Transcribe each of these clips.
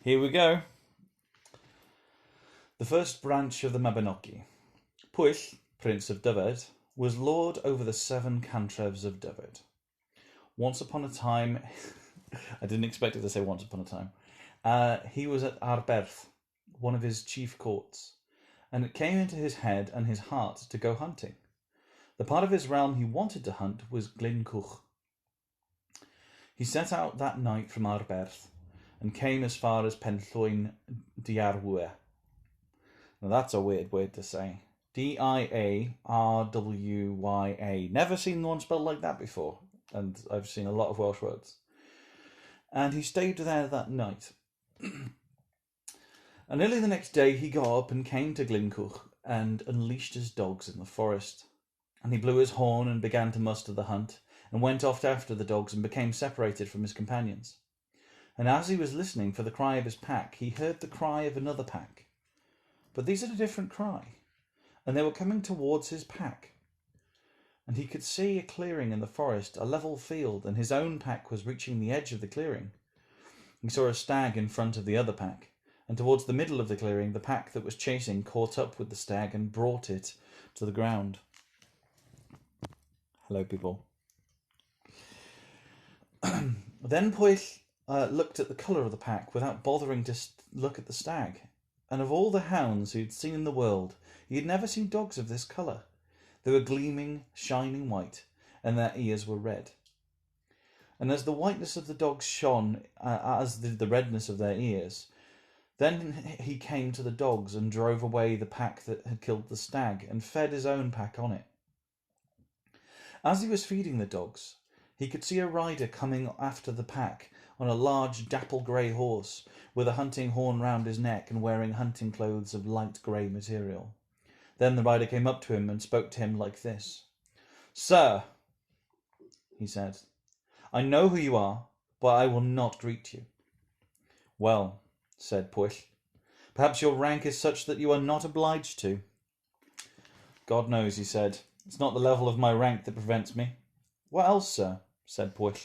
Here we go. The first branch of the Mabinogi. Pwyll, Prince of Dyfed, was lord over the 7 cantrefs of Dyfed. Once upon a time, I didn't expect it to say once upon a time, he was at Arberth, one of his chief courts, and it came into his head and his heart to go hunting. The part of his realm he wanted to hunt was Glencoch. He set out that night from Arberth and came as far as Penllwyn Diarwya. Now that's a weird word to say. Diarwya. Never seen one spelled like that before, and I've seen a lot of Welsh words. And he stayed there that night. And early the next day he got up and came to Glencoch and unleashed his dogs in the forest. And he blew his horn and began to muster the hunt, and went off after the dogs and became separated from his companions. And as he was listening for the cry of his pack, he heard the cry of another pack. But these had a different cry, and they were coming towards his pack. And he could see a clearing in the forest, a level field, and his own pack was reaching the edge of the clearing. He saw a stag in front of the other pack, and towards the middle of the clearing, the pack that was chasing caught up with the stag and brought it to the ground. Hello, people. Then Pwyll looked at the colour of the pack without bothering to look at the stag. And of all the hounds he had seen in the world, he had never seen dogs of this colour. They were gleaming, shining white, and their ears were red. And as the whiteness of the dogs shone as the redness of their ears, then he came to the dogs and drove away the pack that had killed the stag, and fed his own pack on it. As he was feeding the dogs, he could see a rider coming after the pack on a large dapple-grey horse with a hunting horn round his neck and wearing hunting clothes of light grey material. Then the rider came up to him and spoke to him like this. "Sir," he said, "I know who you are, but I will not greet you." "Well," said Pwyll, "perhaps your rank is such that you are not obliged to." "God knows," he said. "It's not the level of my rank that prevents me." "What else, sir?" said Pwyll.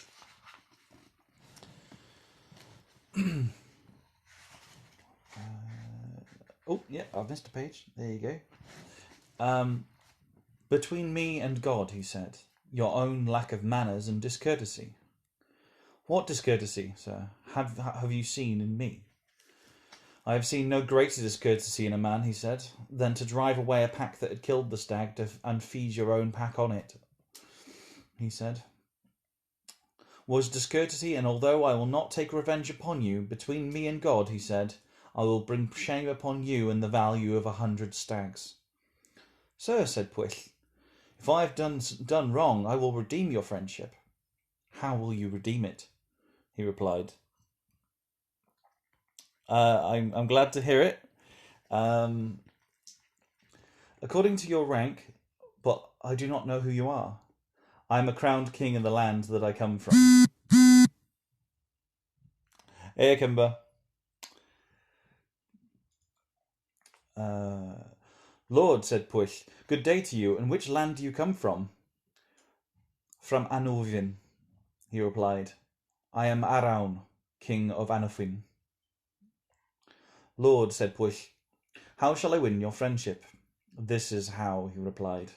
Oh, yeah, I've missed a page. There you go. "Between me and God," he said, "your own lack of manners and discourtesy." "What discourtesy, sir, have you seen in me?" "I have seen no greater discourtesy in a man," he said, "than to drive away a pack that had killed the stag and feed your own pack on it," he said. "Was discourtesy, and although I will not take revenge upon you, between me and God," he said, "I will bring shame upon you and the value of 100 stags." "Sir," said Pwyll, "if I have done wrong, I will redeem your friendship." "How will you redeem it?" he replied. I'm glad to hear it. "According to your rank, but I do not know who you are. I am a crowned king in the land that I come from." "Hey, Kimber." "Lord," said Pwyll, "good day to you, and which land do you come from?" "From Annwfyn," he replied. "I am Arawn, king of Annwfyn." "Lord," said Pwyll, "how shall I win your friendship?" "This is how," he replied.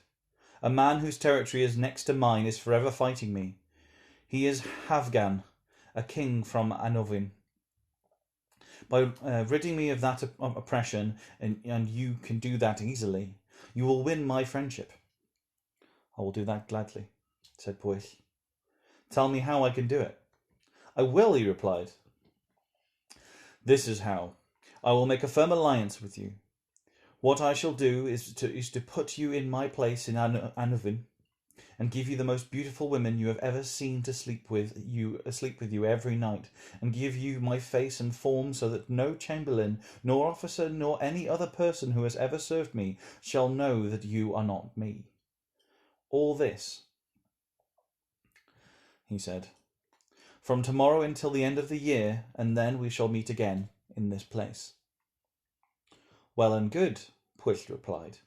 "A man whose territory is next to mine is forever fighting me. He is Havgan, a king from Annwfyn. By ridding me of that oppression, and you can do that easily, you will win my friendship." "I will do that gladly," said Pwyll. "Tell me how I can do it." "I will," he replied. "This is how. I will make a firm alliance with you. What I shall do is to put you in my place in Annwfyn, and give you the most beautiful women you have ever seen to sleep with you every night, and give you my face and form so that no chamberlain, nor officer, nor any other person who has ever served me shall know that you are not me. All this," he said, "from tomorrow until the end of the year, and then we shall meet again in this place." "Well and good," Pwyll replied.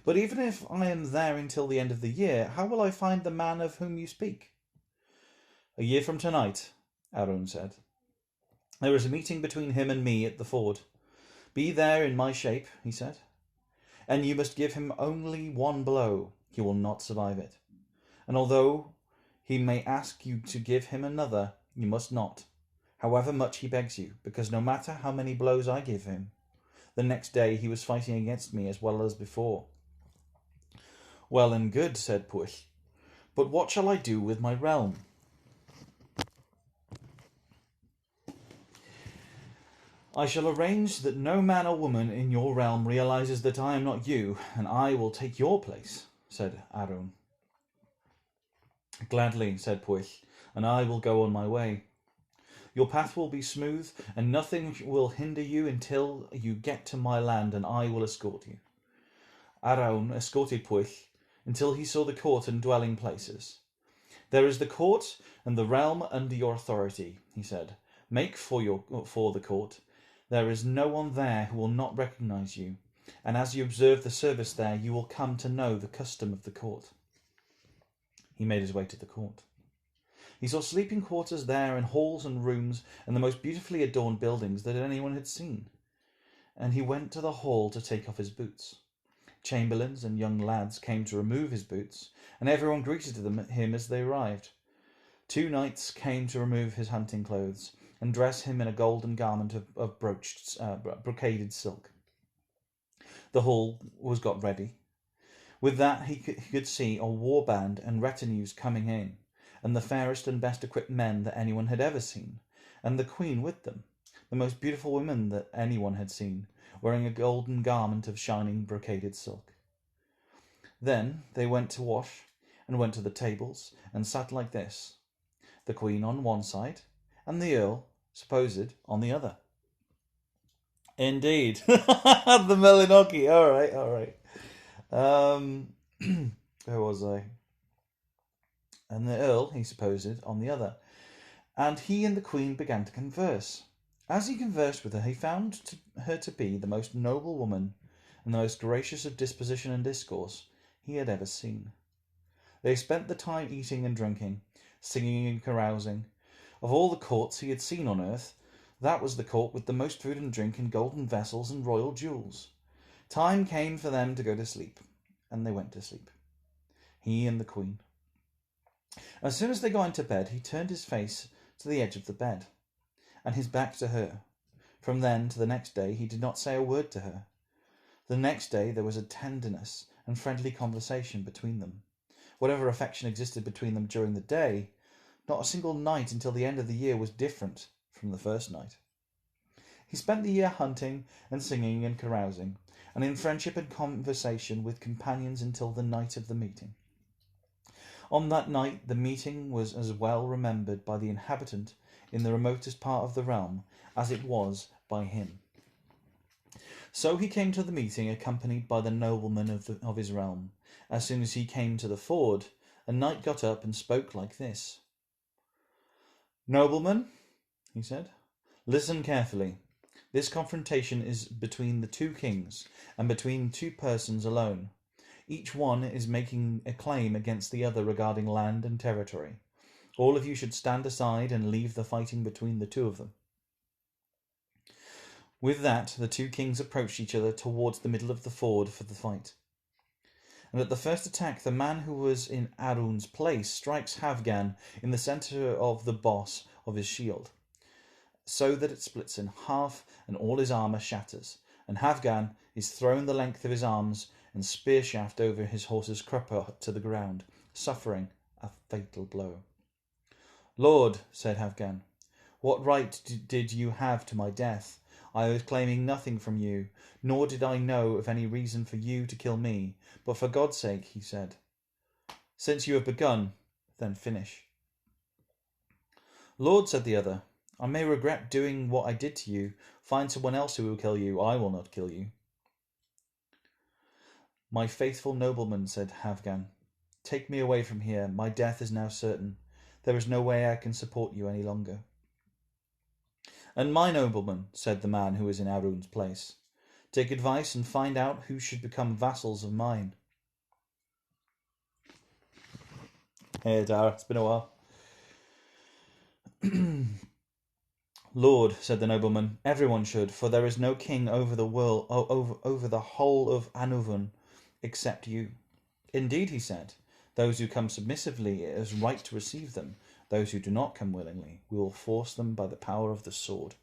"But even if I am there until the end of the year, how will I find the man of whom you speak?" "A year from tonight," Arawn said, There is a meeting between him and me at the ford. Be there in my shape, he said, and you must give him only one blow. He will not survive it. And although he may ask you to give him another, you must not, however much he begs you, because no matter how many blows I give him, the next day he was fighting against me as well as before. Well and good, said Pwyll, but what shall I do with my realm? I shall arrange that no man or woman in your realm realizes that I am not you, and I will take your place, said Arun. Gladly, said Pwyll, and I will go on my way. Your path will be smooth, and nothing will hinder you until you get to my land, and I will escort you. Araun escorted Pwyll until he saw the court and dwelling places. There is the court and the realm under your authority, he said. Make for the court. There is no one there who will not recognize you, and as you observe the service there, you will come to know the custom of the court. He made his way to the court. He saw sleeping quarters there, and halls and rooms, and the most beautifully adorned buildings that anyone had seen. And he went to the hall to take off his boots. Chamberlains and young lads came to remove his boots, and everyone greeted him as they arrived. 2 knights came to remove his hunting clothes, and dress him in a golden garment of brocaded silk. The hall was got ready. With that he could see a war band and retinues coming in, and the fairest and best equipped men that anyone had ever seen, and the queen with them, the most beautiful woman that anyone had seen, wearing a golden garment of shining brocaded silk. Then they went to wash, and went to the tables, and sat like this, the queen on one side, and the earl, supposed, on the other. Indeed. The Mabinogi. All right. Where was I? And the earl, he supposed, on the other. And he and the queen began to converse. As he conversed with her, he found her to be the most noble woman and the most gracious of disposition and discourse he had ever seen. They spent the time eating and drinking, singing and carousing. Of all the courts he had seen on earth, that was the court with the most food and drink and golden vessels and royal jewels. Time came for them to go to sleep, and they went to sleep, he and the queen. As soon as they got into bed, he turned his face to the edge of the bed, and his back to her. From then to the next day he did not say a word to her. The next day there was a tenderness and friendly conversation between them. Whatever affection existed between them during the day, not a single night until the end of the year was different from the first night. He spent the year hunting and singing and carousing, and in friendship and conversation with companions until the night of the meeting. On that night the meeting was as well remembered by the inhabitant in the remotest part of the realm as it was by him. So he came to the meeting accompanied by the noblemen of his realm. As soon as he came to the ford, a knight got up and spoke like this. "Noblemen," he said, "listen carefully. This confrontation is between the 2 kings, and between 2 persons alone. Each one is making a claim against the other regarding land and territory. All of you should stand aside and leave the fighting between the 2 of them." With that, the 2 kings approached each other towards the middle of the ford for the fight. And at the first attack, the man who was in Arun's place strikes Havgan in the centre of the boss of his shield, so that it splits in half and all his armour shatters, and Havgan is thrown the length of his arms and spear shaft over his horse's crupper to the ground, suffering a fatal blow. "Lord," said Havgan, "what right did you have to my death? I was claiming nothing from you, nor did I know of any reason for you to kill me. But for God's sake," he said, "since you have begun, then finish." "Lord," said the other, "I may regret doing what I did to you. Find someone else who will kill you. I will not kill you." "My faithful nobleman," said Havgan, "take me away from here. My death is now certain. There is no way I can support you any longer." "And my nobleman," said the man who was in Arun's place, "take advice and find out who should become vassals of mine." Hey Dara, it's been a while. Lord, said the nobleman, everyone should, for there is no king over the world, over the whole of Anuvon, except you. Indeed, he said, those who come submissively, it is right to receive them. Those who do not come willingly, we will force them by the power of the sword.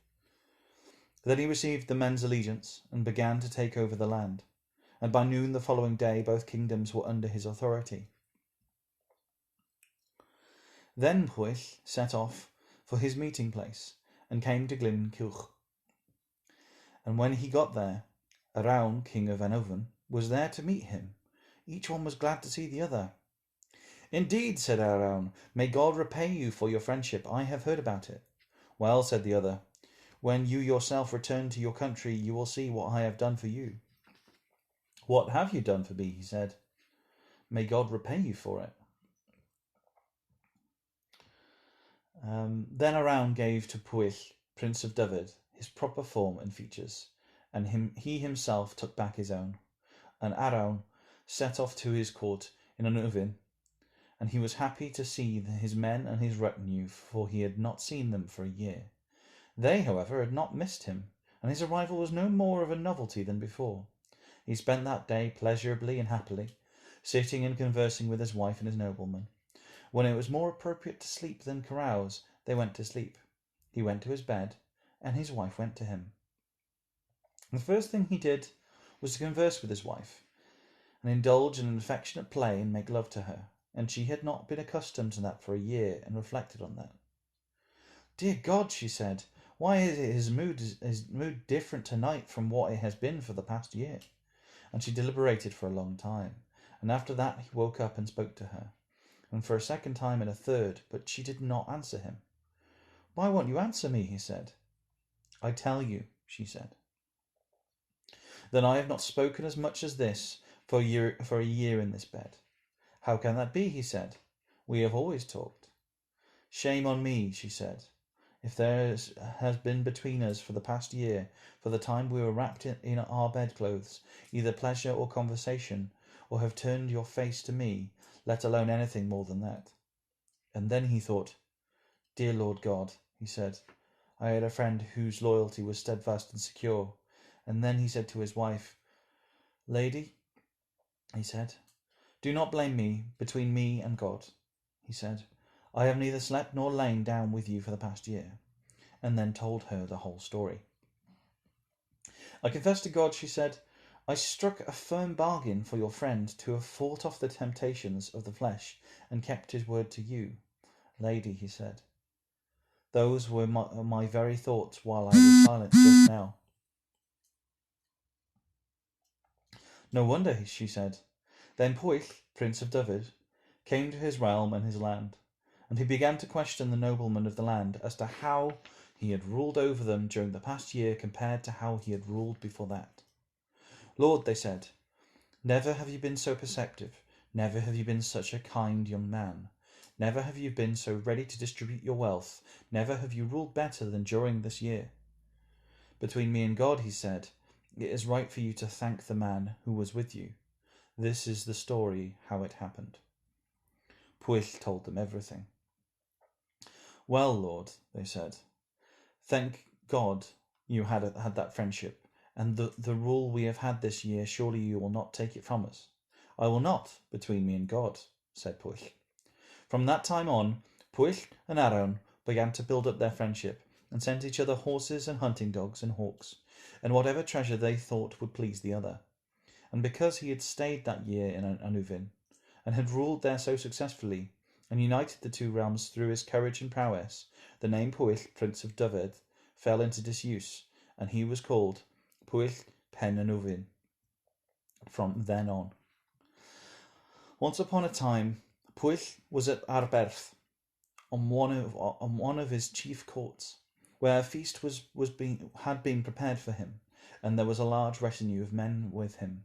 Then he received the men's allegiance and began to take over the land. And by noon the following day, both kingdoms were under his authority. Then Pwyll set off for his meeting place and came to Glyn Cylch. And when he got there, Arawn, king of Anuvon, was there to meet him. Each one was glad to see the other. Indeed, said Arawn, may God repay you for your friendship. I have heard about it. Well, said the other, when you yourself return to your country, you will see what I have done for you. What have you done for me? He said. May God repay you for it. Then Arawn gave to Pwyll, Prince of Dyfed, his proper form and features, and he himself took back his own. And Arawn set off to his court in Anuvon, and he was happy to see his men and his retinue, for he had not seen them for a year. They, however, had not missed him, and his arrival was no more of a novelty than before. He spent that day pleasurably and happily, sitting and conversing with his wife and his nobleman. When it was more appropriate to sleep than carouse, they went to sleep. He went to his bed, and his wife went to him. The first thing he did was to converse with his wife, and indulge in an affectionate play and make love to her, and she had not been accustomed to that for a year, and reflected on that. Dear God, she said, why is his mood different tonight from what it has been for the past year? And she deliberated for a long time, and after that he woke up and spoke to her, and for a second time and a third, but she did not answer him. Why won't you answer me? He said. I tell you, she said. Then I have not spoken as much as this for a year in this bed. How can that be? He said. We have always talked. Shame on me, she said, if there has been between us for the past year, for the time we were wrapped in our bedclothes, either pleasure or conversation, or have turned your face to me, let alone anything more than that. And then he thought, Dear Lord God, he said, I had a friend whose loyalty was steadfast and secure. And then he said to his wife, Lady, he said, do not blame me. Between me and God, he said, I have neither slept nor lain down with you for the past year. And then told her the whole story. I confess to God, she said, I struck a firm bargain for your friend to have fought off the temptations of the flesh and kept his word to you. Lady, he said, those were my very thoughts while I was silent just now. No wonder, she said. Then Pwyll, Prince of Dyfed, came to his realm and his land, and he began to question the noblemen of the land as to how he had ruled over them during the past year compared to how he had ruled before that. Lord, they said, never have you been so perceptive, never have you been such a kind young man, never have you been so ready to distribute your wealth, never have you ruled better than during this year. Between me and God, he said, it is right for you to thank the man who was with you. This is the story how it happened. Pwyll told them everything. Well, Lord, they said, thank God you had that friendship, and the rule we have had this year, surely you will not take it from us. I will not, between me and God, said Pwyll. From that time on, Pwyll and Arawn began to build up their friendship, and sent each other horses and hunting dogs and hawks, and whatever treasure they thought would please the other. And because he had stayed that year in Anuvon, and had ruled there so successfully, and united the two realms through his courage and prowess, the name Pwyll, Prince of Dyfed, fell into disuse, and he was called Pwyll Pen Anuvon from then on. Once upon a time, Pwyll was at Arberth, on one of his chief courts, where a feast had been prepared for him, and there was a large retinue of men with him.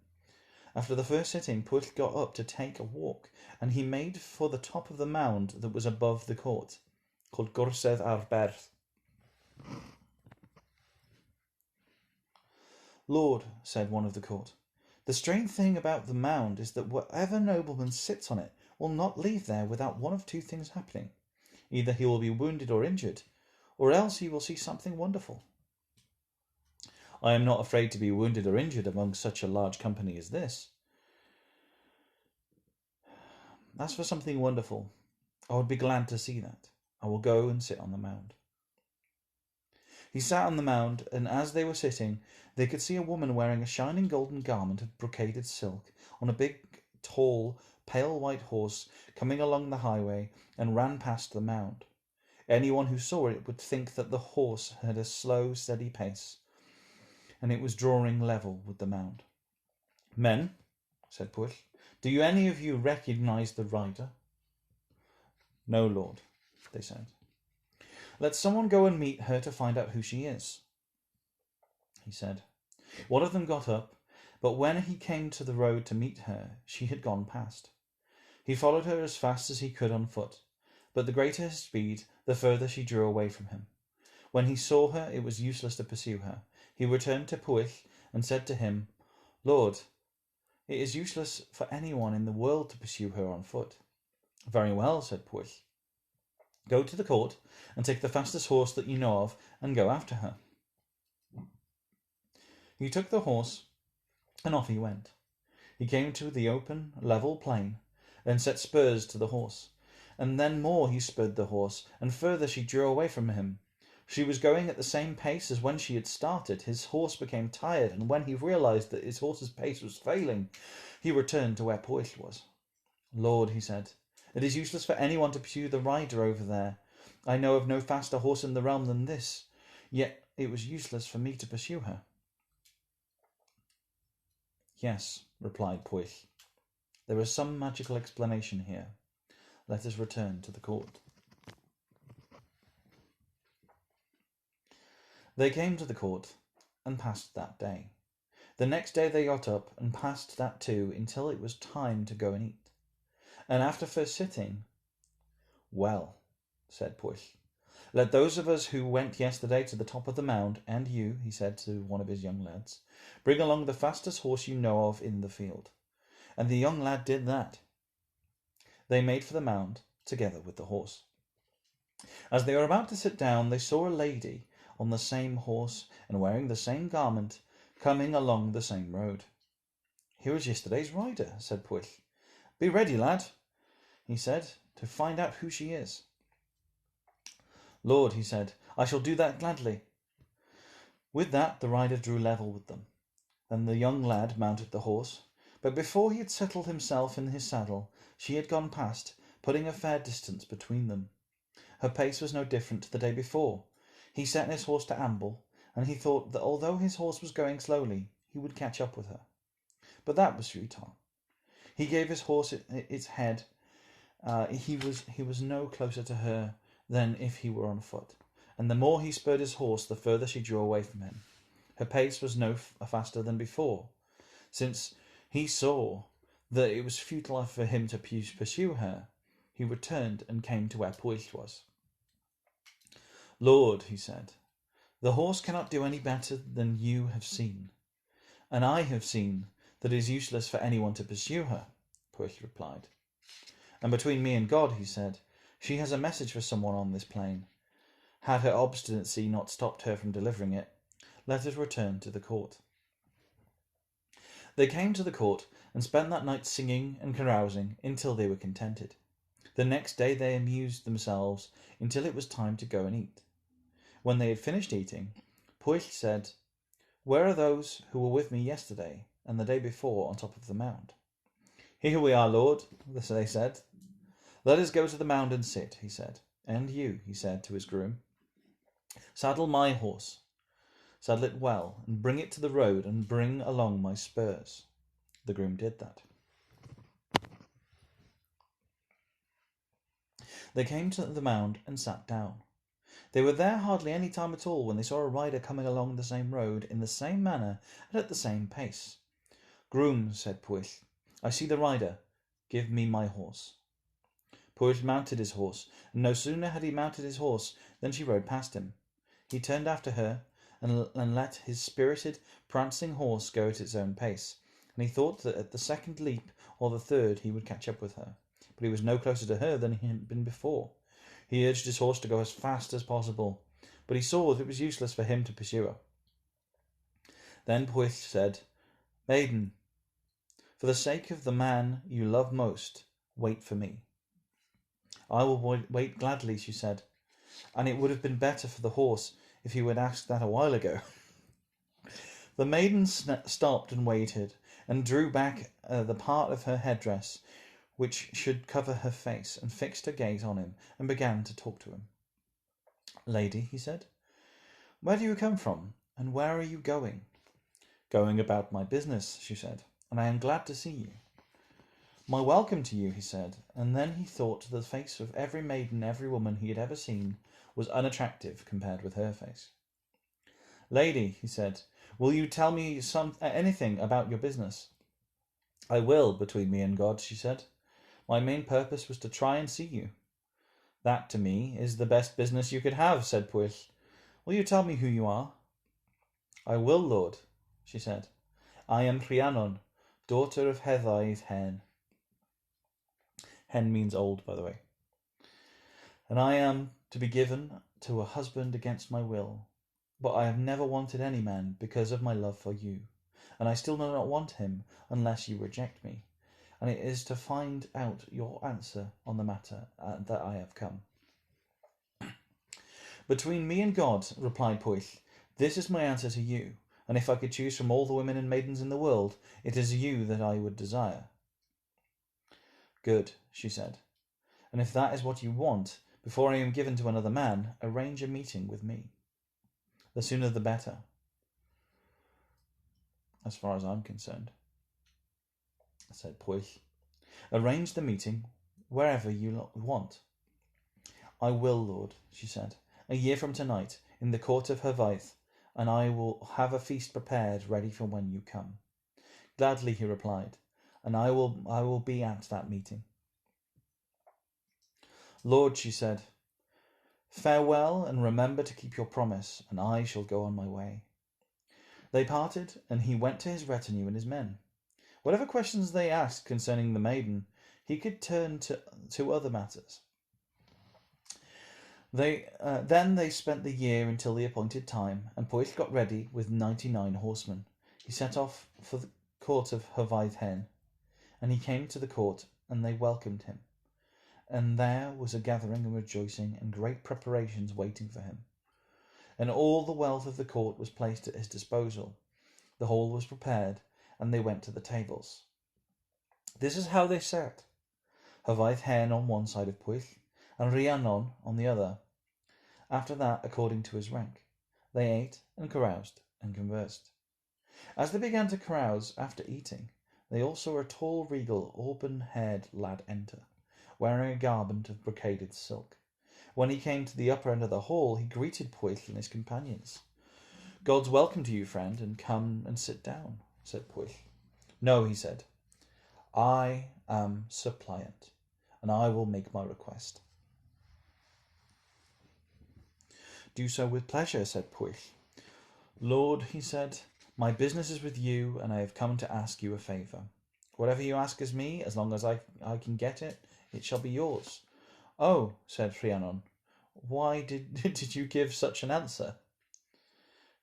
After the first sitting, Pwyll got up to take a walk, and he made for the top of the mound that was above the court, called Gorsedd Arberth. Lord, said one of the court, the strange thing about the mound is that whatever nobleman sits on it will not leave there without one of two things happening. Either he will be wounded or injured, or else you will see something wonderful." "I am not afraid to be wounded or injured among such a large company as this. As for something wonderful, I would be glad to see that. I will go and sit on the mound." He sat on the mound, and as they were sitting, they could see a woman wearing a shining golden garment of brocaded silk on a big, tall, pale white horse coming along the highway and ran past the mound. Anyone who saw it would think that the horse had a slow, steady pace, and it was drawing level with the mound. "Men," said Pwyll, "do you any of you recognize the rider?" "No, Lord," they said. "Let someone go and meet her to find out who she is," he said. One of them got up, but when he came to the road to meet her, she had gone past. He followed her as fast as he could on foot, but the greater his speed, the further she drew away from him. When he saw her, it was useless to pursue her. He returned to Pwyll and said to him, "Lord, it is useless for anyone in the world to pursue her on foot." "Very well," said Pwyll. "Go to the court and take the fastest horse that you know of and go after her." He took the horse and off he went. He came to the open, level plain and set spurs to the horse, and then more he spurred the horse, and further she drew away from him. She was going at the same pace as when she had started. His horse became tired, and when he realized that his horse's pace was failing, he returned to where Pwyll was. "Lord," he said, "it is useless for anyone to pursue the rider over there. I know of no faster horse in the realm than this, yet it was useless for me to pursue her." "Yes," replied Pwyll, "there is some magical explanation here. Let us return to the court." They came to the court and passed that day. The next day they got up and passed that too, until it was time to go and eat. And after first sitting, "Well," said Pwyll, "let those of us who went yesterday to the top of the mound, and you," he said to one of his young lads, "bring along the fastest horse you know of in the field." And the young lad did that. They made for the mound together with the horse. As they were about to sit down, they saw a lady on the same horse and wearing the same garment coming along the same road. "Here is yesterday's rider," said Pwyll. "Be ready, lad," he said, "to find out who she is." "Lord," he said, "I shall do that gladly." With that the rider drew level with them. Then the young lad mounted the horse, but before he had settled himself in his saddle, she had gone past, putting a fair distance between them. Her pace was no different to the day before. He set his horse to amble, and he thought that although his horse was going slowly, he would catch up with her. But that was futile. He gave his horse its head. He was no closer to her than if he were on foot, and the more he spurred his horse, the further she drew away from him. Her pace was no faster than before. Since he saw that it was futile for him to pursue her, he returned and came to where Pwyll was. "Lord," he said, "the horse cannot do any better than you have seen, and I have seen that it is useless for anyone to pursue her," Pwyll replied. "And between me and God," he said, "she has a message for someone on this plain. Had her obstinacy not stopped her from delivering it, let us return to the court." They came to the court and spent that night singing and carousing until they were contented. The next day they amused themselves until it was time to go and eat. When they had finished eating, Pwyll said, "Where are those who were with me yesterday and the day before on top of the mound?" "Here we are, Lord," they said. "Let us go to the mound and sit," he said. "And you," he said to his groom, "saddle my horse. Saddle it well, and bring it to the road, and bring along my spurs." The groom did that. They came to the mound and sat down. They were there hardly any time at all when they saw a rider coming along the same road in the same manner and at the same pace. "Groom," said Pwyll, "I see the rider. Give me my horse." Pwyll mounted his horse, and no sooner had he mounted his horse than she rode past him. He turned after her and let his spirited, prancing horse go at its own pace, and he thought that at the second leap or the third he would catch up with her. But he was no closer to her than he had been before. He urged his horse to go as fast as possible, but he saw that it was useless for him to pursue her. Then Pwyll said, "Maiden, for the sake of the man you love most, wait for me." "I will wait gladly," she said, "and it would have been better for the horse if you had asked that a while ago." The maiden stopped and waited, and drew back the part of her headdress which should cover her face, and fixed her gaze on him, and began to talk to him. "Lady," he said, "where do you come from, and where are you going?" "Going about my business," she said, "and I am glad to see you." "My welcome to you," he said, and then he thought the face of every maiden, every woman he had ever seen, was unattractive compared with her face. "Lady," he said, "will you tell me anything about your business?" "I will, between me and God," she said. "My main purpose was to try and see you." "That, to me, is the best business you could have," said Pwyll. "Will you tell me who you are?" "I will, Lord," she said. "I am Rhiannon, daughter of Davies Hen." Hen means old, by the way. "And I am to be given to a husband against my will. But I have never wanted any man because of my love for you, and I still do not want him unless you reject me, and it is to find out your answer on the matter that I have come." "Between me and God," replied Pwyll, "this is my answer to you, and if I could choose from all the women and maidens in the world, it is you that I would desire." "Good," she said, "and if that is what you want, before I am given to another man, arrange a meeting with me. The sooner the better, as far as I'm concerned," said Pwyll. "Arrange the meeting wherever you want." "I will, Lord," she said, "a year from tonight, in the court of Davies, and I will have a feast prepared ready for when you come." "Gladly," he replied, "and I will be at that meeting." "Lord," she said, "farewell, and remember to keep your promise, and I shall go on my way." They parted, and he went to his retinue and his men. Whatever questions they asked concerning the maiden, he could turn to other matters. Then they spent the year until the appointed time, and Pwyll got ready with 99 horsemen. He set off for the court of Davies Hen, and he came to the court, and they welcomed him. And there was a gathering and rejoicing, and great preparations waiting for him. And all the wealth of the court was placed at his disposal. The hall was prepared, and they went to the tables. This is how they sat: Davies Hen on one side of Pwyll, and Rhiannon on the other. After that, according to his rank, they ate and caroused and conversed. As they began to carouse after eating, they all saw a tall, regal, auburn-haired lad enter, wearing a garment of brocaded silk. When he came to the upper end of the hall, he greeted Pwyll and his companions. "God's welcome to you, friend, and come and sit down," said Pwyll. "No," he said, "I am suppliant, and I will make my request." "Do so with pleasure," said Pwyll. "Lord," he said, "my business is with you, and I have come to ask you a favour. Whatever you ask as me, as long as I can get it, it shall be yours." "Oh," said Rhiannon, "why did you give such an answer?"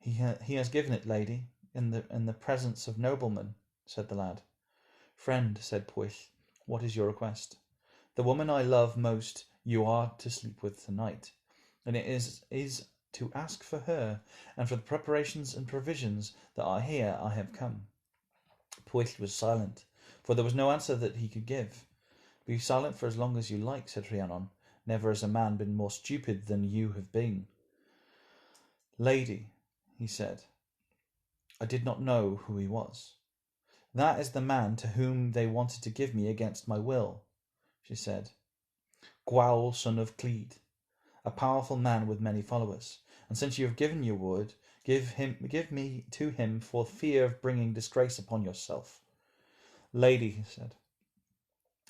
He has given it, lady, in the presence of noblemen," said the lad. "Friend," said Pwyll, "what is your request?" "The woman I love most you are to sleep with tonight, and it is to ask for her, and for the preparations and provisions that are here I have come." Pwyll was silent, for there was no answer that he could give. "Be silent for as long as you like," said Rhiannon. "Never has a man been more stupid than you have been." "Lady," he said, "I did not know who he was." "That is the man to whom they wanted to give me against my will," she said. "Gwawl, son of Clyd, a powerful man with many followers. And since you have given your word, give me to him for fear of bringing disgrace upon yourself." "Lady," he said,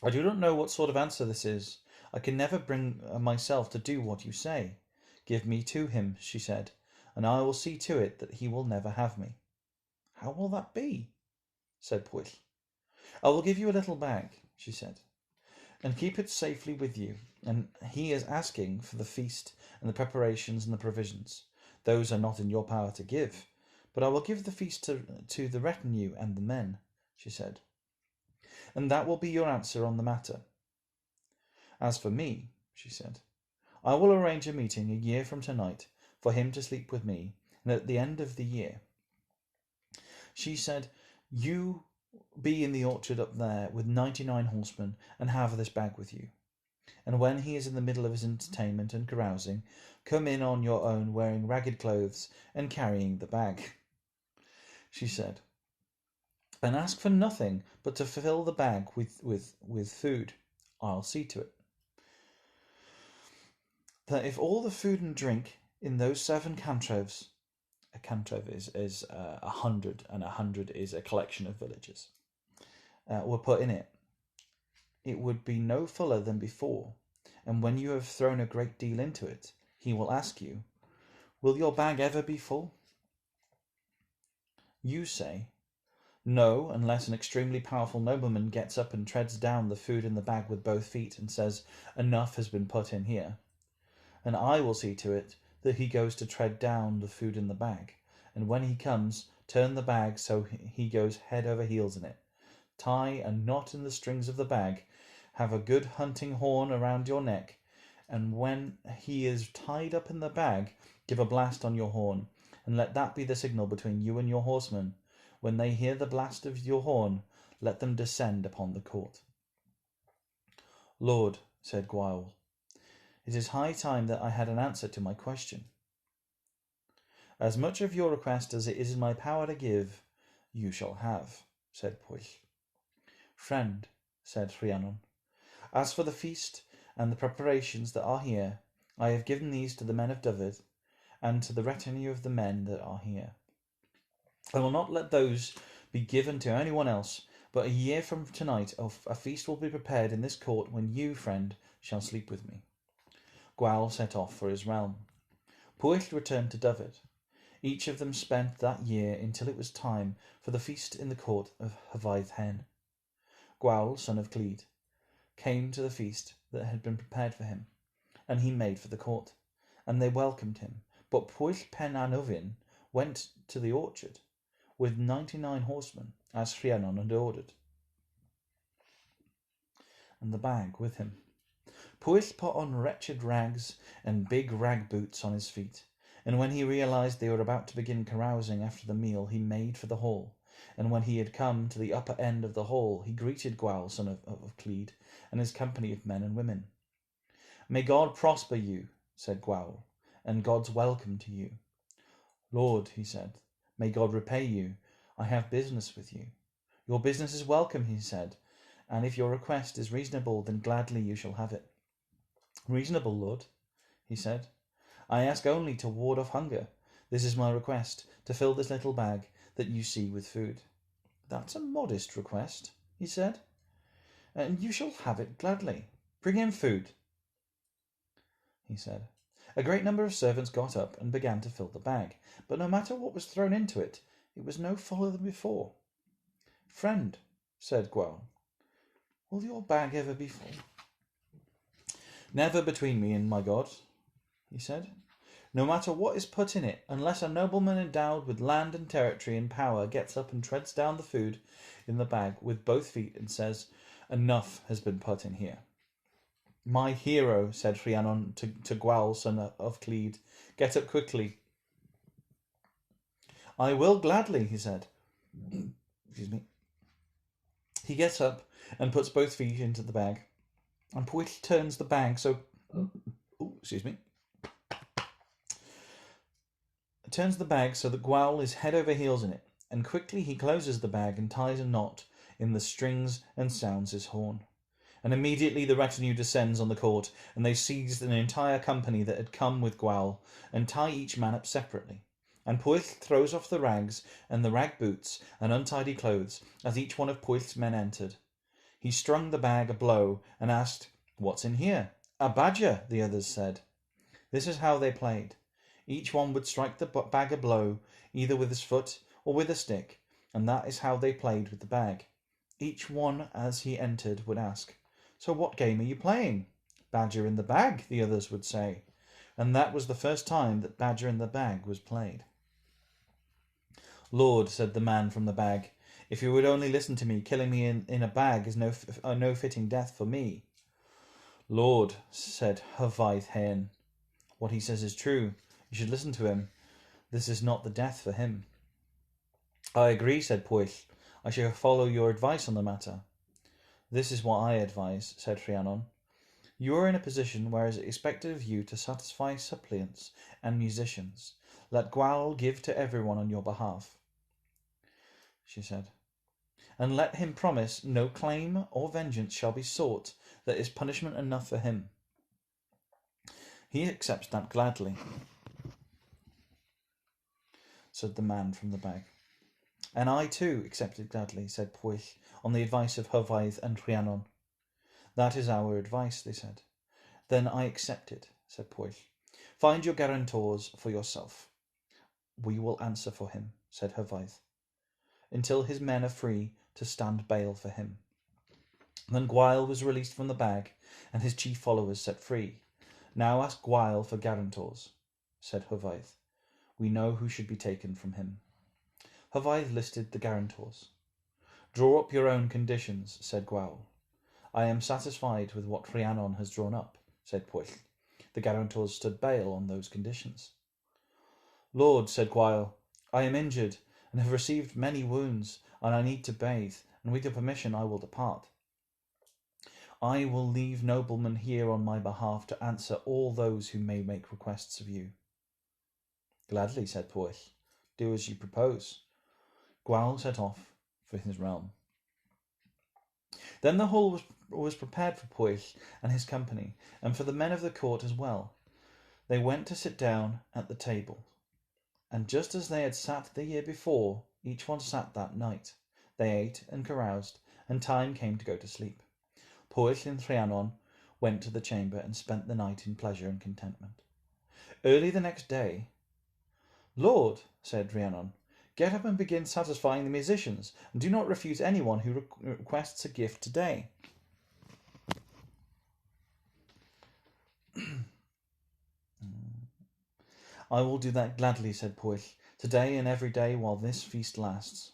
"I do not know what sort of answer this is. I can never bring myself to do what you say." "Give me to him," she said, "and I will see to it that he will never have me." "How will that be?" said Pwyll. "I will give you a little bag," she said. and keep it safely with you. And he is asking for the feast and the preparations and the provisions. Those are not in your power to give, but I will give the feast to the retinue and the men, she said. And that will be your answer on the matter. As for me, she said, I will arrange a meeting a year from tonight for him to sleep with me, and at the end of the year, she said, you be in the orchard up there with 99 horsemen and have this bag with you. And when he is in the middle of his entertainment and carousing, come in on your own wearing ragged clothes and carrying the bag, she said, and ask for nothing but to fill the bag with food. I'll see to it. That if all the food and drink in those 7 cantroves, a cantrove is 100, and 100 is a collection of villages, were put in it, it would be no fuller than before. And when you have thrown a great deal into it, he will ask you, will your bag ever be full? You say, no, unless an extremely powerful nobleman gets up and treads down the food in the bag with both feet and says, enough has been put in here. And I will see to it that he goes to tread down the food in the bag. And when he comes, turn the bag so he goes head over heels in it. Tie a knot in the strings of the bag. Have a good hunting horn around your neck. And when he is tied up in the bag, give a blast on your horn. And let that be the signal between you and your horsemen. When they hear the blast of your horn, let them descend upon the court. Lord, said Gwawl, it is high time that I had an answer to my question. As much of your request as it is in my power to give, you shall have, said Pwyll. Friend, said Rhiannon, as for the feast and the preparations that are here, I have given these to the men of Dyfed and to the retinue of the men that are here. I will not let those be given to anyone else, but a year from tonight a feast will be prepared in this court when you, friend, shall sleep with me. Gwawl set off for his realm. Pwyll returned to Dyfed. Each of them spent that year until it was time for the feast in the court of Hyvaeth Hen. Gwawl, son of Cled, came to the feast that had been prepared for him, and he made for the court, and they welcomed him. But Pwyll Pen Anufin went to the orchard with 99 horsemen, as Rhiannon had ordered, and the bag with him. Pwyll put on wretched rags and big rag boots on his feet, and when he realized they were about to begin carousing after the meal, he made for the hall. And when he had come to the upper end of the hall, he greeted Gwawl, son of Cled, and his company of men and women. May God prosper you, said Gwawl, and God's welcome to you. Lord, he said, may God repay you. I have business with you. Your business is welcome, he said, and if your request is reasonable, then gladly you shall have it. Reasonable, Lord, he said. I ask only to ward off hunger. This is my request, to fill this little bag that you see with food. That's a modest request, he said, and you shall have it gladly. Bring in food, he said. A great number of servants got up and began to fill the bag, but no matter what was thrown into it, it was no fuller than before. Friend, said Gwawl, will your bag ever be full? Never between me and my God, he said. No matter what is put in it, unless a nobleman endowed with land and territory and power gets up and treads down the food in the bag with both feet and says, enough has been put in here. My hero, said Rhiannon to Gwawl, son of Cled, get up quickly. I will gladly, he said. Excuse me. He gets up and puts both feet into the bag, and Pwyll turns the bag so... turns the bag so that Gwawl is head over heels in it, and quickly he closes the bag and ties a knot in the strings and sounds his horn. And immediately the retinue descends on the court, and they seize an entire company that had come with Gwawl, and tie each man up separately. And Pwyll throws off the rags and the rag boots and untidy clothes as each one of Pwyll's men entered. He strung the bag a blow and asked, "What's in here?" "A badger," the others said. This is how they played. Each one would strike the bag a blow, either with his foot or with a stick, and that is how they played with the bag. Each one as he entered would ask, So what game are you playing? Badger in the Bag, the others would say. And that was the first time that Badger in the Bag was played. Lord, said the man from the bag, if you would only listen to me, killing me in a bag is no fitting death for me. Lord, said Hythe Hen, what he says is true. You should listen to him. This is not the death for him. I agree, said Pwyll. I shall follow your advice on the matter. This is what I advise, said Rhiannon. You are in a position where it is expected of you to satisfy suppliants and musicians. Let Gwawl give to everyone on your behalf, she said, and let him promise no claim or vengeance shall be sought that is punishment enough for him. He accepts that gladly, said the man from the bag. And I too accept it gladly, said Pwyll, on the advice of Hythe and Rhiannon. That is our advice, they said. Then I accept it, said Pwyll. Find your guarantors for yourself. We will answer for him, said Hythe, until his men are free to stand bail for him. Then Gwawl was released from the bag, and his chief followers set free. Now ask Gwawl for guarantors, said Hythe. We know who should be taken from him. Hythe listed the guarantors. Draw up your own conditions, said Gwawl. I am satisfied with what Rhiannon has drawn up, said Pwyll. The guarantors stood bail on those conditions. Lord, said Gwawl, I am injured and have received many wounds, and I need to bathe, and with your permission I will depart. I will leave noblemen here on my behalf to answer all those who may make requests of you. Gladly, said Pwyll. Do as you propose. Gwawl set off for his realm. Then the hall was prepared for Pwyll and his company, and for the men of the court as well. They went to sit down at the table, and just as they had sat the year before, each one sat that night. They ate and caroused, and time came to go to sleep. Pwyll and Rhiannon went to the chamber and spent the night in pleasure and contentment. Early the next day, Lord, said Rhiannon, get up and begin satisfying the musicians, and do not refuse anyone who requests a gift today. I will do that gladly, said Pwyll, today and every day while this feast lasts.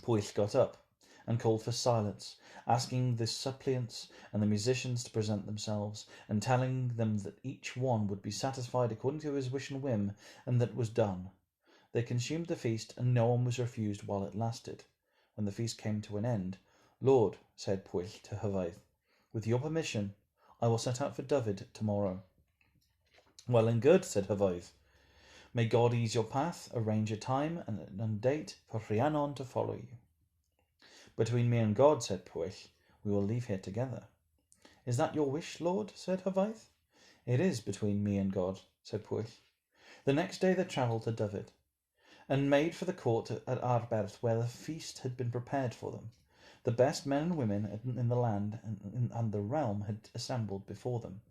Pwyll got up and called for silence, asking the suppliants and the musicians to present themselves, and telling them that each one would be satisfied according to his wish and whim, and that was done. They consumed the feast, and no one was refused while it lasted. When the feast came to an end, Lord, said Pwyll to Hythe, with your permission, I will set out for David tomorrow. Well and good, said Hythe. May God ease your path, arrange a time and a date for Rhiannon to follow you. Between me and God, said Pwyll, we will leave here together. Is that your wish, Lord? Said Hythe. It is between me and God, said Pwyll. The next day they travelled to David, and made for the court at Arberth, where the feast had been prepared for them. The best men and women in the land and the realm had assembled before them.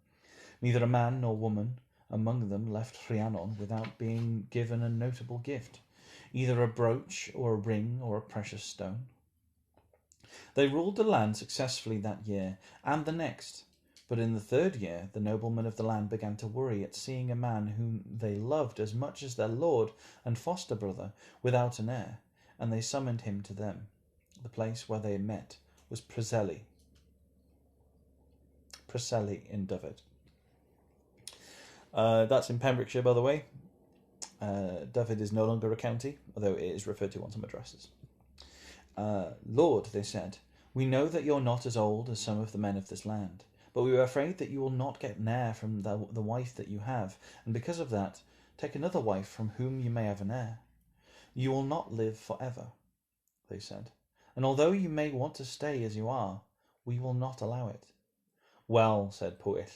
Neither a man nor woman among them left Rhiannon without being given a notable gift, either a brooch or a ring or a precious stone. They ruled the land successfully that year and the next, but in the third year the noblemen of the land began to worry at seeing a man whom they loved as much as their lord and foster brother without an heir, and they summoned him to them. The place where they met was Preseli in David. That's in Pembrokeshire, by the way. David is no longer a county, although it is referred to on some addresses. Lord, they said, we know that you're not as old as some of the men of this land, but we are afraid that you will not get an heir from the wife that you have, and because of that, take another wife from whom you may have an heir. You will not live forever, they said, and although you may want to stay as you are, we will not allow it. Well, said Pwyll,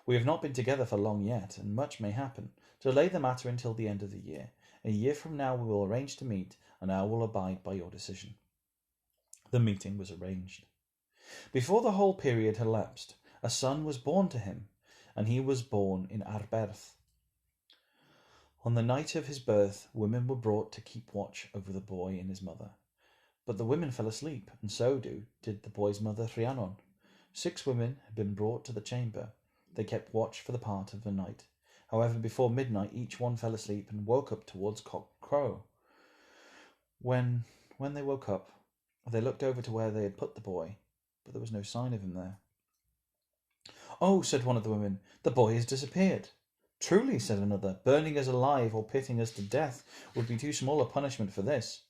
we have not been together for long yet, and much may happen. Delay the matter until the end of the year. A year from now we will arrange to meet, and I will abide by your decision. The meeting was arranged. Before the whole period had elapsed, a son was born to him, and he was born in Arberth. On the night of his birth, women were brought to keep watch over the boy and his mother. But the women fell asleep, and so did the boy's mother Rhiannon. 6 women had been brought to the chamber. They kept watch for the part of the night. However, before midnight each one fell asleep and woke up towards cock-crow. When they woke up, they looked over to where they had put the boy, but there was no sign of him there. "Oh," said one of the women, "the boy has disappeared." "Truly," said another, "burning us alive or pitting us to death would be too small a punishment for this."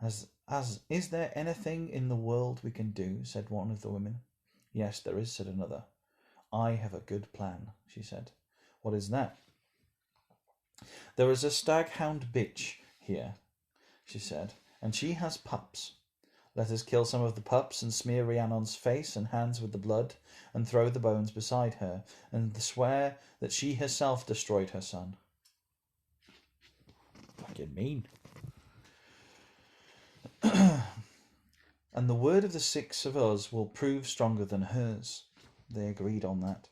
Is there anything in the world we can do?" said one of the women. "Yes, there is," said another. "I have a good plan," she said. "What is that?" "There is a stag-hound bitch here," she said, "and she has pups. Let us kill some of the pups and smear Rhiannon's face and hands with the blood and throw the bones beside her and swear that she herself destroyed her son." Fucking mean. "And the word of the 6 of us will prove stronger than hers." They agreed on that.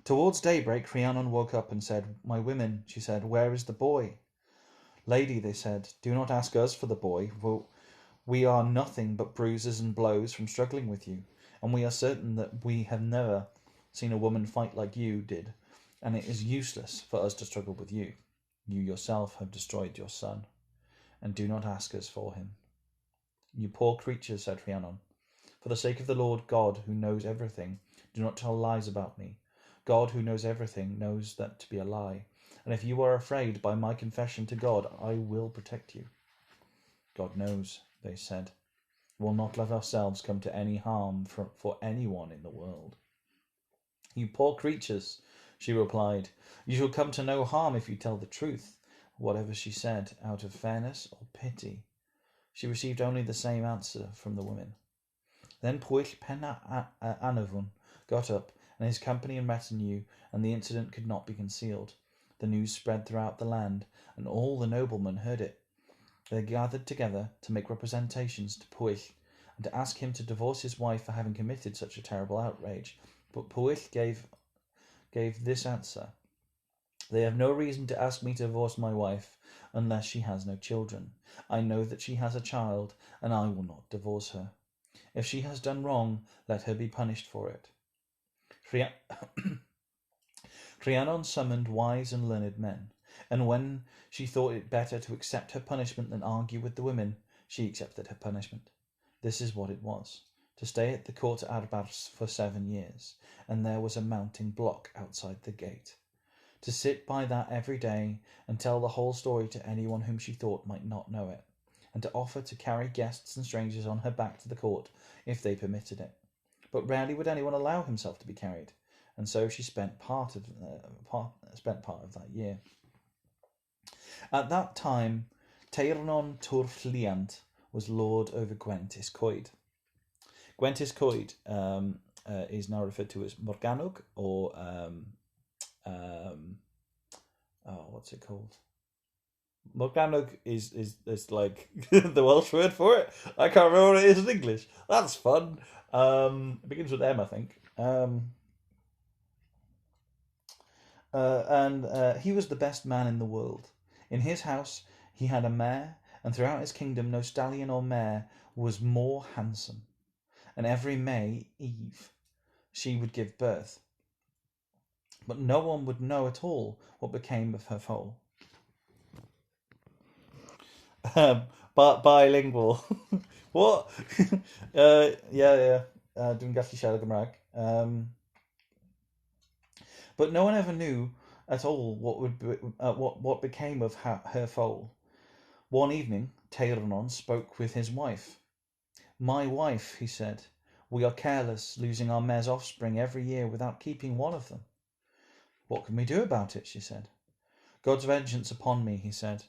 Towards daybreak, Rhiannon woke up and said, "My women," she said, "where is the boy?" "Lady," they said, "do not ask us for the boy, for we are nothing but bruises and blows from struggling with you, and we are certain that we have never seen a woman fight like you did, and it is useless for us to struggle with you. You yourself have destroyed your son, and do not ask us for him." "You poor creatures," said Rhiannon, "for the sake of the Lord God, who knows everything, do not tell lies about me. God, who knows everything, knows that to be a lie, and if you are afraid by my confession to God, I will protect you." "God knows," they said, "we'll not let ourselves come to any harm for anyone in the world." "You poor creatures," she replied, "you shall come to no harm if you tell the truth." Whatever she said, out of fairness or pity, she received only the same answer from the women. Then Pwyll Pen Anafon got up, and his company and retinue, and the incident could not be concealed. The news spread throughout the land, and all the noblemen heard it. They gathered together to make representations to Pwyll, and to ask him to divorce his wife for having committed such a terrible outrage. But Pwyll gave this answer: "They have no reason to ask me to divorce my wife unless she has no children. I know that she has a child, and I will not divorce her. If she has done wrong, let her be punished for it." Rhiannon summoned wise and learned men, and when she thought it better to accept her punishment than argue with the women, she accepted her punishment. This is what it was: to stay at the court Arbars for 7 years, and there was a mounting block outside the gate. To sit by that every day and tell the whole story to anyone whom she thought might not know it, and to offer to carry guests and strangers on her back to the court if they permitted it. But rarely would anyone allow himself to be carried, and so she spent part of that year. At that time, Teirnon Turfliant was lord over Gwentis Coed. Gwentis Coed is now referred to as Morgannwg, or what's it called? Mabinogi is like the Welsh word for it. I can't remember what it is in English. That's fun. It begins with M, I think. And he was the best man in the world. In his house he had a mare, and throughout his kingdom no stallion or mare was more handsome. And every May Eve she would give birth, but no one would know at all what became of her foal. But bilingual. What? Yeah. Dwi'n gallu siarad Gymraeg. But no one ever knew at all what became of her foal. One evening, Teirnon spoke with his wife. "My wife," he said, "we are careless, losing our mare's offspring every year without keeping one of them." "What can we do about it?" she said. "God's vengeance upon me," he said.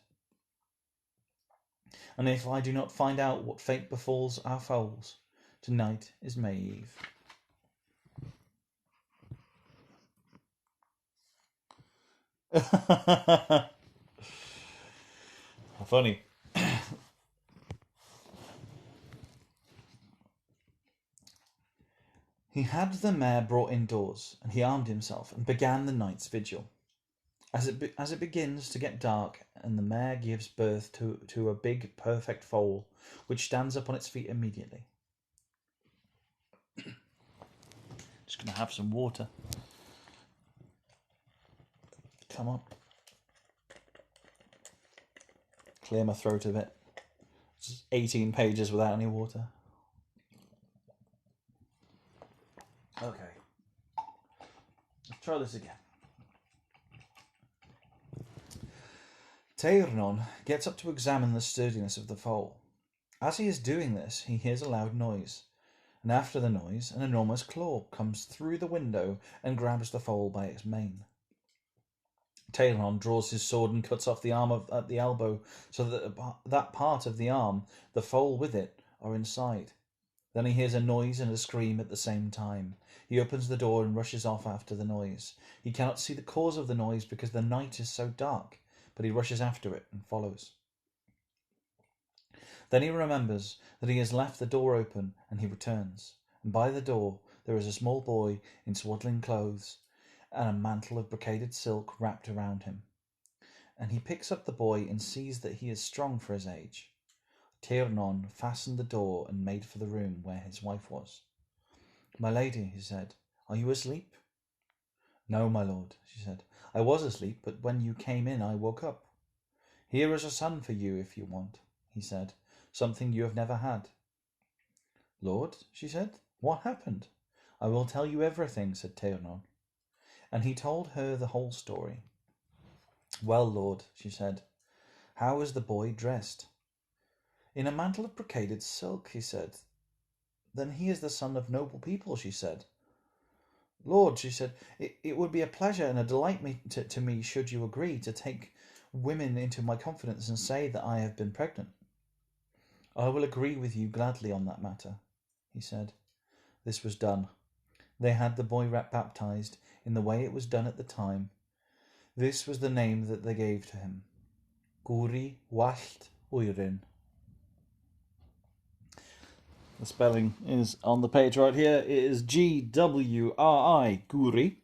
"And if I do not find out what fate befalls our foals, tonight is May Eve." Funny. He had the mare brought indoors, and he armed himself and began the night's vigil. As it begins to get dark, and the mare gives birth to a big, perfect foal, which stands up on its feet immediately. Just going to have some water. Come on. Clear my throat a bit. It's 18 pages without any water. Okay. Let's try this again. Teirnon gets up to examine the sturdiness of the foal. As he is doing this, he hears a loud noise, and after the noise, an enormous claw comes through the window and grabs the foal by its mane. Teirnon draws his sword and cuts off the arm at the elbow, so that that part of the arm, the foal with it, are inside. Then he hears a noise and a scream at the same time. He opens the door and rushes off after the noise. He cannot see the cause of the noise because the night is so dark, but he rushes after it and follows. Then he remembers that he has left the door open, and he returns. And by the door there is a small boy in swaddling clothes and a mantle of brocaded silk wrapped around him. And he picks up the boy and sees that he is strong for his age. Teirnon fastened the door and made for the room where his wife was. "My lady," he said, "are you asleep?" "No, my lord," she said. "I was asleep, but when you came in I woke up." "Here is a son for you if you want," he said, "something you have never had." "Lord," she said, "what happened?" "I will tell you everything," said Teirnon. And he told her the whole story. "Well, lord," she said, "how is the boy dressed?" "In a mantle of brocaded silk," he said. "Then he is the son of noble people," she said. "Lord," she said, it would be a pleasure and a delight to me should you agree to take women into my confidence and say that I have been pregnant." "I will agree with you gladly on that matter," he said. This was done. They had the boy baptized in the way it was done at the time. This was the name that they gave to him: Guri Wallt Uirin. The spelling is on the page right here. It is Gwri, Guri,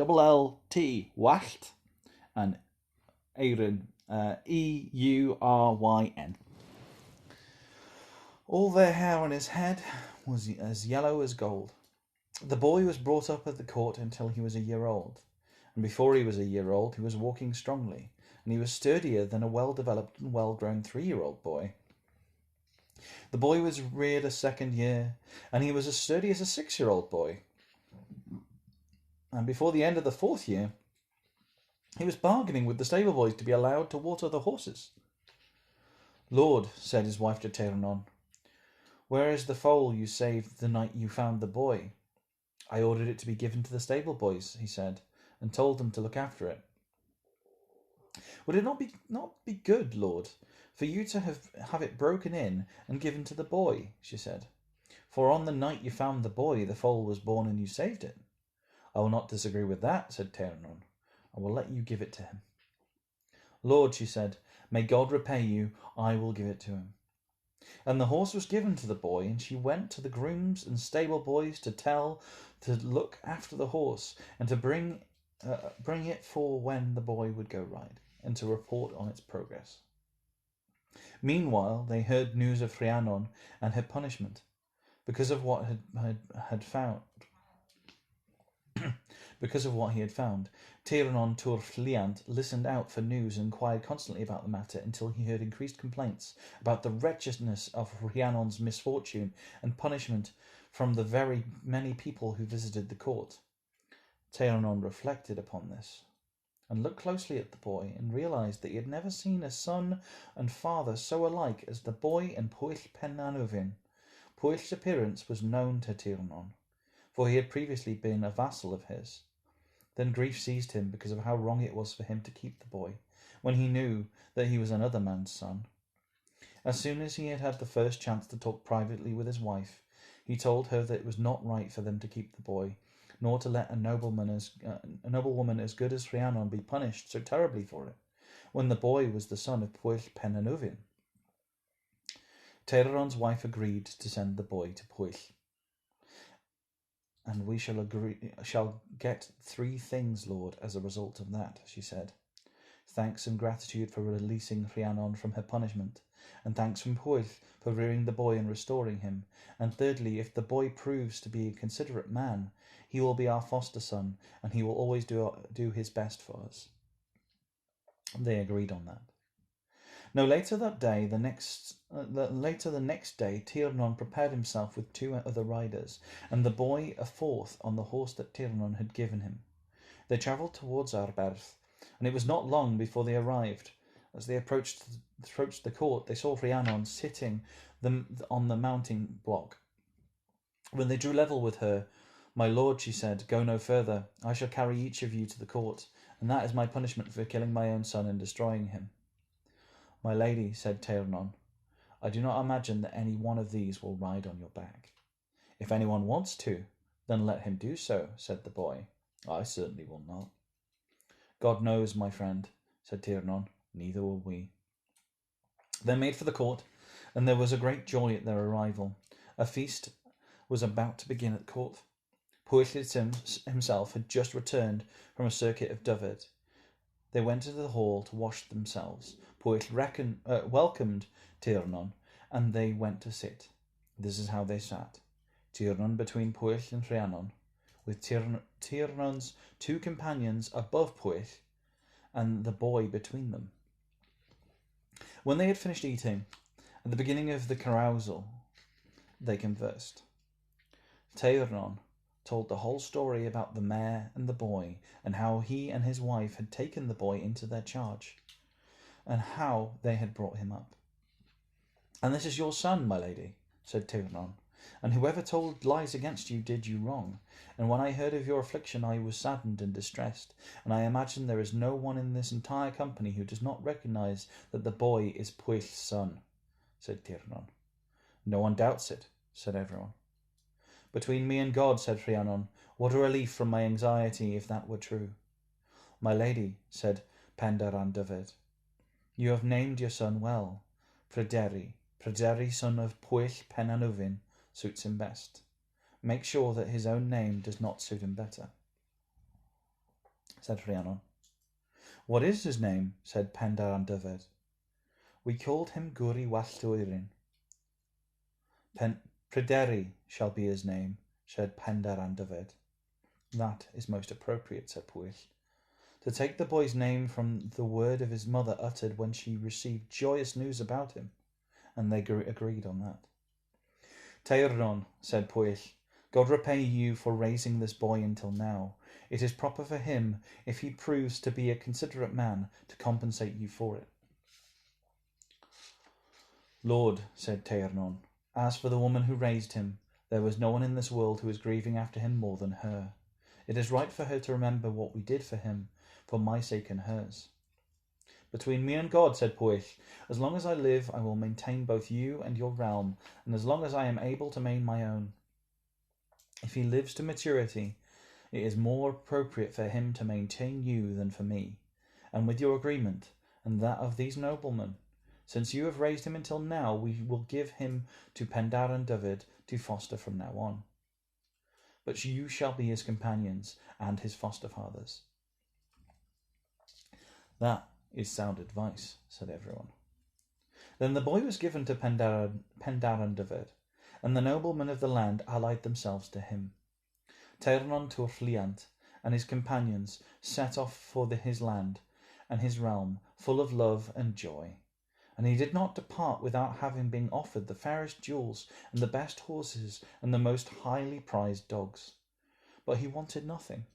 Wallt, Wallt, and Eiryn, Euryn. All their hair on his head was as yellow as gold. The boy was brought up at the court until he was a year old, and before he was a year old he was walking strongly, and he was sturdier than a well-developed and well-grown 3-year-old boy. The boy was reared a second year, and he was as sturdy as a 6-year-old boy. And before the end of the 4th year, he was bargaining with the stable boys to be allowed to water the horses. "Lord," said his wife to Teirnon, "where is the foal you saved the night you found the boy?" "I ordered it to be given to the stable boys," he said, "and told them to look after it." "Would it not be good, Lord, for you to have it broken in and given to the boy?" she said. "For on the night you found the boy, the foal was born and you saved it." "I will not disagree with that," said Teirnon. "I will let you give it to him." "Lord," she said, "may God repay you. I will give it to him." And the horse was given to the boy, and she went to the grooms and stable boys to look after the horse, and to bring it for when the boy would go ride, and to report on its progress. Meanwhile, they heard news of Rhiannon and her punishment, because of what had found. Because of what he had found, Teirnon Turfliant listened out for news and inquired constantly about the matter until he heard increased complaints about the wretchedness of Rhiannon's misfortune and punishment from the very many people who visited the court. Teirnon reflected upon this and looked closely at the boy and realized that he had never seen a son and father so alike as the boy and Pwyll Penanuvin. Pwyll's appearance was known to Teirnon, for he had previously been a vassal of his. Then grief seized him because of how wrong it was for him to keep the boy, when he knew that he was another man's son. As soon as he had had the first chance to talk privately with his wife, he told her that it was not right for them to keep the boy, nor to let a noblewoman as good as Rhiannon be punished so terribly for it, when the boy was the son of Pwyll Penanuvin. Teirnon's wife agreed to send the boy to Pwyll. "And we shall get 3 things, Lord, as a result of that," she said. thanks and gratitude for releasing Rhiannon from her punishment, and thanks from Pwyll for rearing the boy and restoring him, and thirdly, if the boy proves to be a considerate man, he will be our foster son, and he will always do his best for us." They agreed on that. No later the next day, Tiernon prepared himself with 2 other riders, and the boy a 4th on the horse that Tiernon had given him. They travelled towards Arberth, and it was not long before they arrived. As they approached the court, they saw Rhiannon sitting on the mounting block. When they drew level with her, "My lord," she said, "go no further. I shall carry each of you to the court, and that is my punishment for killing my own son and destroying him." "My lady," said Tiernon, "I do not imagine that any one of these will ride on your back." "If anyone wants to, then let him do so," said the boy. "I certainly will not." "God knows, my friend," said Tiernon, "neither will we." They made for the court, and there was a great joy at their arrival. A feast was about to begin at court. Pwyll himself had just returned from a circuit of Dyfed. They went into the hall to wash themselves. Pwyll welcomed Tiernon, and they went to sit. This is how they sat. Tiernon between Pwyll and Rhiannon, with Tiernon's 2 companions above Pwyll, and the boy between them. When they had finished eating, at the beginning of the carousal, they conversed. Tiernon told the whole story about the mare and the boy, and how he and his wife had taken the boy into their charge, and how they had brought him up. "And this is your son, my lady," said Tiernon, "and whoever told lies against you did you wrong. And when I heard of your affliction I was saddened and distressed, and I imagine there is no one in this entire company who does not recognize that the boy is Pwyll's son," said Tiernon. "No one doubts it," said everyone. "Between me and God," said Rhiannon, "what a relief from my anxiety if that were true." "My lady," said Pendaran Dyfed, "you have named your son well. Pryderi, son of Pwyll Penanufin, suits him best. Make sure that his own name does not suit him better," said Rhiannon. "What is his name?" said Pendaran Dyfed. "We called him Guri Walltwyrin." "Pryderi shall be his name," said Pendaran Dyfed. "That is most appropriate," said Pwyll. "To take the boy's name from the word of his mother uttered when she received joyous news about him," and they agreed on that. "Tiernon," said Pwyll, "God repay you for raising this boy until now. It is proper for him, if he proves to be a considerate man, to compensate you for it." "Lord," said Tiernon, "as for the woman who raised him, there was no one in this world who is grieving after him more than her. It is right for her to remember what we did for him, for my sake and hers." "Between me and God," said Pwyll, "as long as I live I will maintain both you and your realm, and as long as I am able to maintain my own. If he lives to maturity, it is more appropriate for him to maintain you than for me, and with your agreement, and that of these noblemen, since you have raised him until now, we will give him to Pendaran Dyfed to foster from now on. But you shall be his companions and his foster fathers." "That is sound advice," said everyone. Then the boy was given to Pendaran Dyfed, and the noblemen of the land allied themselves to him. Tiernon Twrliant and his companions set off for his land and his realm, full of love and joy. And he did not depart without having been offered the fairest jewels and the best horses and the most highly prized dogs. But he wanted nothing.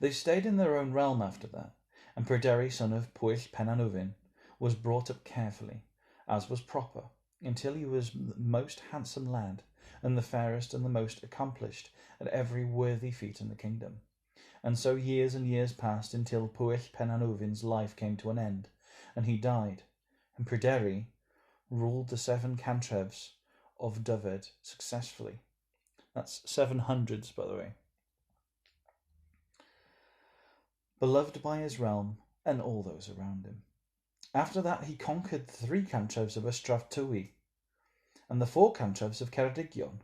They stayed in their own realm after that, and Pryderi, son of Pwyll Penanufin, was brought up carefully, as was proper, until he was the most handsome lad, and the fairest and the most accomplished at every worthy feat in the kingdom. And so years and years passed until Pwyll Penanufin's life came to an end, and he died, and Pryderi ruled the 7 cantrefs of Dyfed successfully. That's 700s, by the way. Beloved by his realm and all those around him. After that he conquered the 3 cantrefs of Ystraf Tywi and the 4 cantrefs of Ceredigion,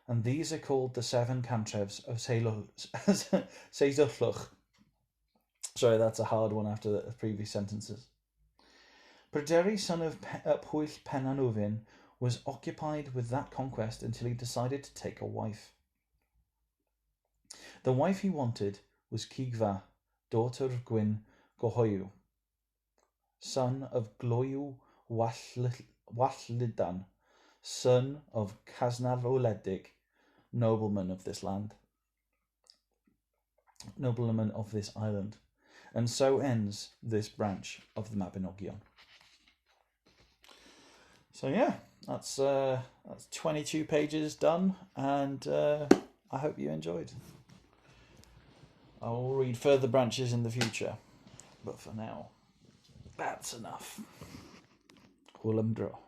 and these are called the 7 cantrefs of Seisulluch. Sorry, that's a hard one after the previous sentences. Pryderi, son of Pwyll Penanwyn, was occupied with that conquest until he decided to take a wife. The wife he wanted was Cigfa, daughter of Gwyn Gohoyw, son of Gloyw Walllydan, son of Casnar Oledig, nobleman of this island. And so ends this branch of the Mabinogion. So yeah, that's 22 pages done, and I hope you enjoyed. I will read further branches in the future, but for now, that's enough. Hwyl am dro.